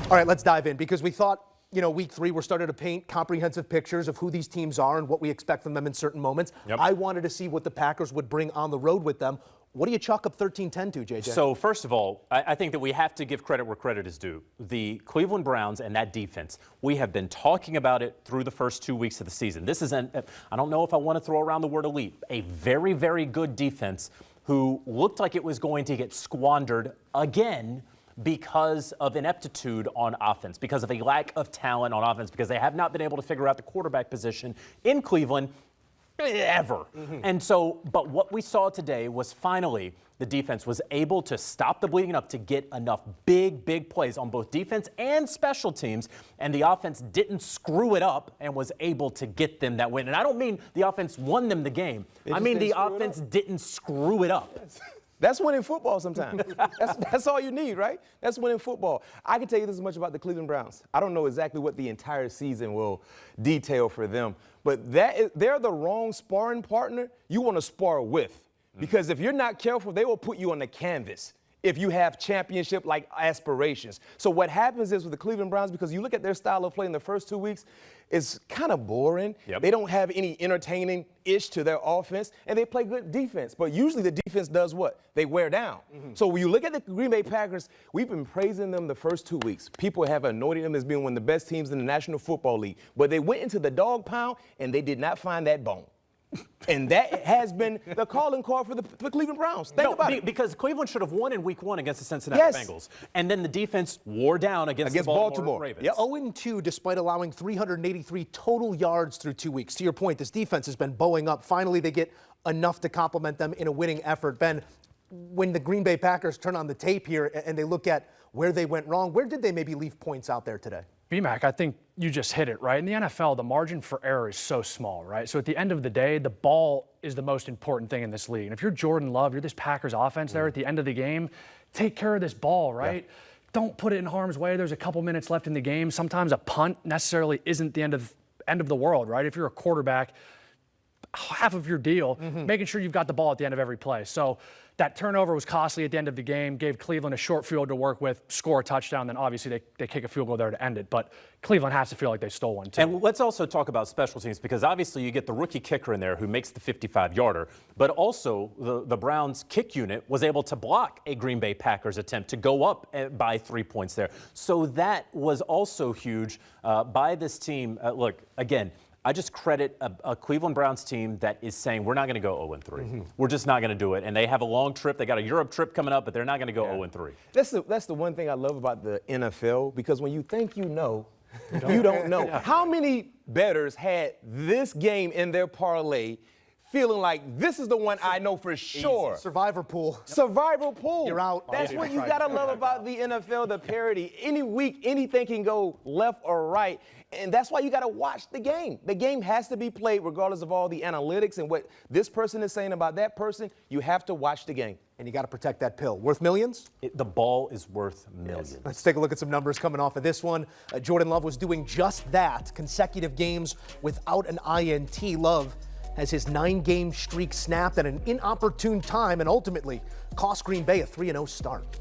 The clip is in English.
All right, let's dive in because we thought, week 3, we're starting to paint comprehensive pictures of who these teams are and what we expect from them in certain moments. Yep. I wanted to see what the Packers would bring on the road with them. What do you chalk up 13-10 to, JJ? So, first of all, I think that we have to give credit where credit is due. The Cleveland Browns and that defense, we have been talking about it through the first 2 weeks of the season. This is I don't know if I want to throw around the word elite, a very, very good defense who looked like it was going to get squandered again because of ineptitude on offense, because of a lack of talent on offense, because they have not been able to figure out the quarterback position in Cleveland ever. And so, but what we saw today was finally the defense was able to stop the bleeding enough to get enough big plays on both defense and special teams, and the offense didn't screw it up and was able to get them that win. And I don't mean the offense won them the game. I mean the offense didn't screw it up. That's winning football sometimes. That's all you need, right? That's winning football. I can tell you this much about the Cleveland Browns. I don't know exactly what the entire season will detail for them, but they're the wrong sparring partner you want to spar with. Because if you're not careful, they will put you on the canvas if you have championship-like aspirations. So what happens is with the Cleveland Browns, because you look at their style of play in the first 2 weeks, it's kind of boring. Yep. They don't have any entertaining-ish to their offense, and they play good defense. But usually the defense does what? They wear down. So when you look at the Green Bay Packers, we've been praising them the first 2 weeks. People have anointed them as being one of the best teams in the National Football League. But they went into the dog pound, and they did not find that bone. And that has been the calling card for the Cleveland Browns. Think about it. Because Cleveland should have won in week 1 against the Cincinnati Bengals. And then the defense wore down against the Baltimore Ravens. Yeah, 0-2 despite allowing 383 total yards through 2 weeks. To your point, this defense has been bowing up. Finally, they get enough to complement them in a winning effort. Ben, when the Green Bay Packers turn on the tape here and they look at where they went wrong, where did they maybe leave points out there today? BMAC, I think you just hit it, right? In the NFL, the margin for error is so small, right? So at the end of the day, the ball is the most important thing in this league. And if you're Jordan Love, you're this Packers offense there at the end of the game, take care of this ball, right? Yeah. Don't put it in harm's way. There's a couple minutes left in the game. Sometimes a punt necessarily isn't the end of the world, right? If you're a quarterback, half of your deal, making sure you've got the ball at the end of every play. So that turnover was costly at the end of the game, gave Cleveland a short field to work with, score a touchdown, then obviously they kick a field goal there to end it. But Cleveland has to feel like they stole one, too. And let's also talk about special teams, because obviously you get the rookie kicker in there who makes the 55-yarder, but also the Browns kick unit was able to block a Green Bay Packers attempt to go up by 3 points there. So that was also huge by this team. Look, again, I just credit a Cleveland Browns team that is saying we're not going to go 0-3. We're just not going to do it. And they have a long trip. They got a Europe trip coming up, but they're not going to go 0-3. That's the one thing I love about the NFL, because when you think you know, you don't know. Yeah. How many bettors had this game in their parlay feeling like this is the one I know for sure? Easy. Survivor pool. Survivor pool. You're out. That's what you got to love about the NFL, the parity. Any week, anything can go left or right. And that's why you got to watch the game. The game has to be played regardless of all the analytics and what this person is saying about that person. You have to watch the game. And you got to protect that pill. Worth millions? The ball is worth millions. Yes. Let's take a look at some numbers coming off of this one. Jordan Love was doing just that. Consecutive games without an INT. Love has his 9-game streak snapped at an inopportune time and ultimately cost Green Bay a 3-0 start.